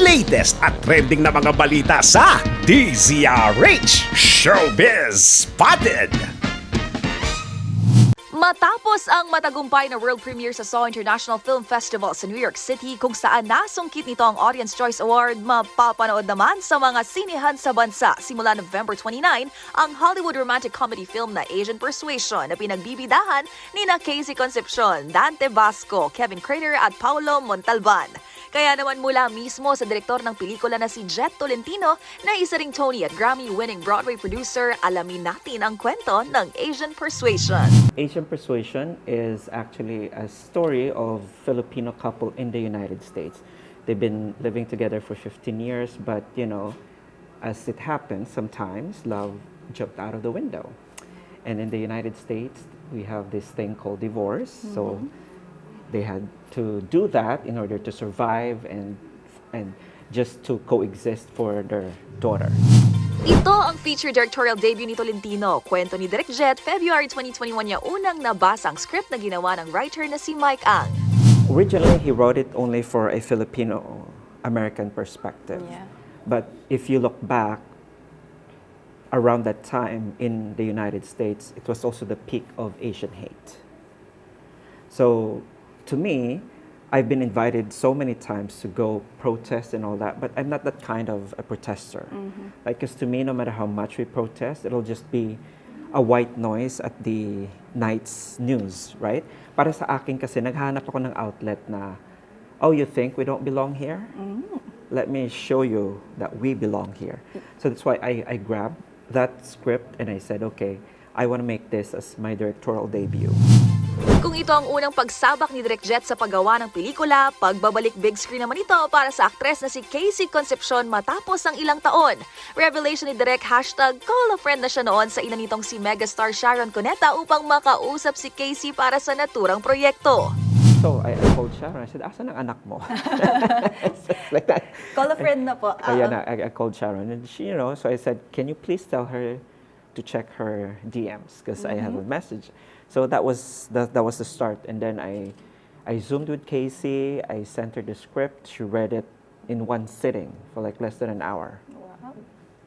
latest at trending na mga balita sa DZRH Showbiz Spotted. Matapos ang matagumpay na world premiere sa Seoul International Film Festival sa New York City kung saan nasungkit nito ang Audience Choice Award, mapapanood naman sa mga sinehan sa bansa simula November 29 ang Hollywood romantic comedy film na Asian Persuasion na pinagbibidahan ni Casey Concepcion, Dante Basco, Kevin Crater at Paolo Montalban. Kaya naman mula mismo sa direktor ng pelikula na si Jhett Tolentino na isa ring Tony at Grammy-winning Broadway producer, alamin natin ang kwento ng Asian Persuasion. Asian Persuasion is actually a story of Filipino couple in the United States. They've been living together for 15 years, but you know, as it happens, sometimes love jumped out of the window. And in the United States, we have this thing called divorce. So they had to do that in order to survive and just to coexist for their daughter. Ito ang feature directorial debut ni Tolentino. Kwento ni Direk Jhett, February 2021 niya unang nabasa ang script na ginawa ng writer na si Mike Ang. Originally, he wrote it only for a Filipino-American perspective. Yeah. But if you look back, around that time in the United States, it was also the peak of Asian hate. So, to me, I've been invited so many times to go protest and all that, but I'm not that kind of a protester. Like, because to me, no matter how much we protest, it'll just be a white noise at the night's news, right? Para sa akin kasi, naghanap ako ng outlet na, oh, you think we don't belong here? Let me show you that we belong here. So that's why I grabbed that script and I said, okay, I want to make this as my directorial debut. Kung ito ang unang pagsabak ni Direk Jhett sa paggawa ng pelikula, pagbabalik big screen naman ito para sa aktres na si Casey Concepcion matapos ang ilang taon. Revelation ni Direk, #call a friend na siya noon sa ina nitong si megastar Sharon Cuneta upang makausap si Casey para sa naturang proyekto. So I called Sharon. I said, asan ang anak mo? Like that. Call a friend na po. Kaya na, I called Sharon. And she, you know, so I said, can you please tell her to check her DMs? Because I have a message. So that was the start. And then I Zoomed with Casey. I sent her the script. She read it in one sitting for like less than an hour. Wow.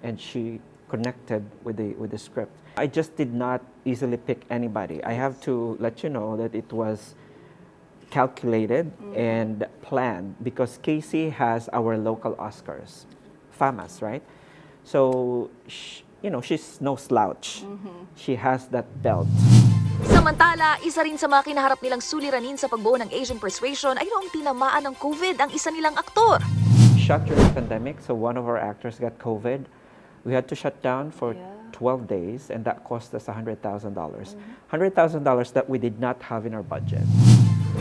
And she connected with the script. I just did not easily pick anybody. I have to let you know that it was calculated and planned because Casey has our local Oscars, FAMAS, right? So, you know, she's no slouch. She has that belt. Samantala, isa rin sa mga kinaharap nilang suliranin sa pagbuo ng Asian Persuasion ay noong tinamaan ng COVID ang isa nilang aktor. Shut during the pandemic, so one of our actors got COVID. We had to shut down for 12 days and that cost us $100,000. $100,000 that we did not have in our budget.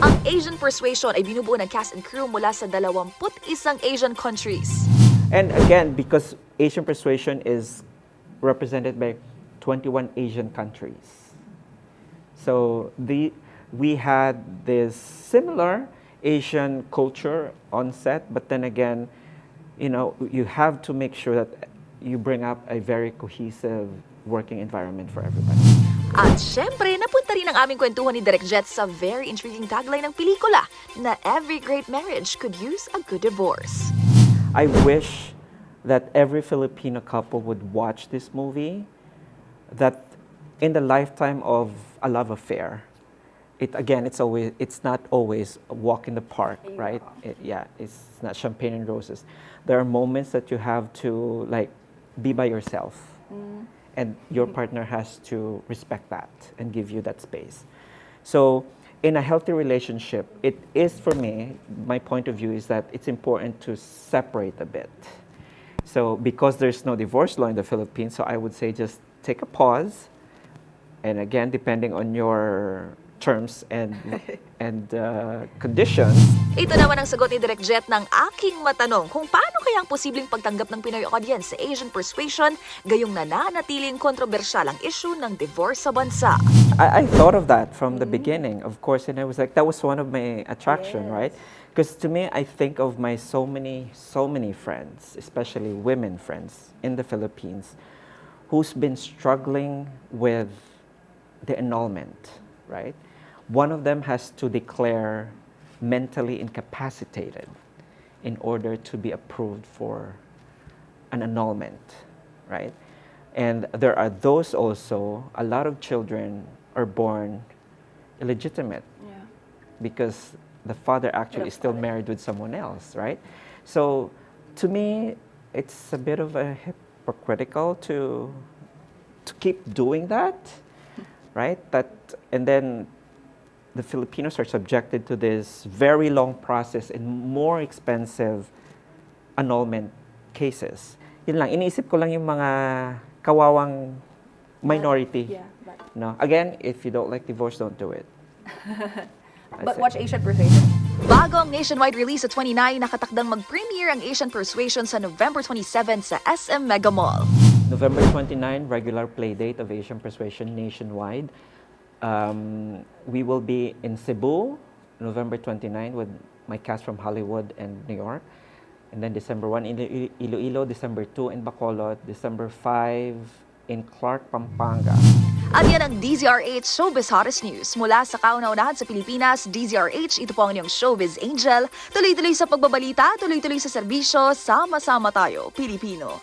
Ang Asian Persuasion ay binubuo ng cast and crew mula sa 21 Asian countries. And again, because Asian Persuasion is represented by 21 Asian countries. So we had this similar Asian culture on set, but then again, you know, you have to make sure that you bring up a very cohesive working environment for everybody. At syempre, napunta rin ang aming kwentuhan ni Direk Jhett sa very intriguing tagline ng pelikula na every great marriage could use a good divorce. I wish that every Filipino couple would watch this movie, that in the lifetime of a love affair, it's not always a walk in the park, right? It's not champagne and roses. There are moments that you have to like be by yourself. And your partner has to respect that and give you that space. So in a healthy relationship, it is for me, my point of view is that it's important to separate a bit. So because there's no divorce law in the Philippines, so I would say just take a pause. And again, depending on your terms and conditions. Ito naman ang sagot ni Direk Jhett ng aking matanong kung paano kaya ang posibleng pagtanggap ng Pinoy audience sa Asian Persuasion gayong nananatiling kontrobersyal ang issue ng divorce sa bansa. I thought of that from the beginning, of course, and I was like, that was one of my attraction, right? Because to me, I think of my so many friends, especially women friends in the Philippines, who's been struggling with the annulment, right? One of them has to declare mentally incapacitated. in order to be approved for an annulment, right? And there are those also, a lot of children are born illegitimate Yeah. because the father actually is still married with someone else, right? So to me, it's a bit of a hypocritical to keep doing that, right? And then the Filipinos are subjected to this very long process and more expensive annulment cases. Yun lang, iniisip ko lang yung mga kawawang minority. Yeah, but No? Again, if you don't like divorce, don't do it. but watch Asian Persuasion. Bago ang nationwide release sa 29, nakatakdang mag-premiere ang Asian Persuasion sa November 27 sa SM Mega Mall. November 29, regular play date of Asian Persuasion nationwide. We will be in Cebu, November 29, with my cast from Hollywood and New York. And then December 1 in Iloilo, December 2 in Bacolod, December 5 in Clark, Pampanga. At yan ang DZRH Showbiz Hottest News. Mula sa kauna-unahan sa Pilipinas, DZRH, ito po ang inyong Showbiz Angel. Tuloy-tuloy sa pagbabalita, tuloy-tuloy sa serbisyo, sama-sama tayo, Pilipino.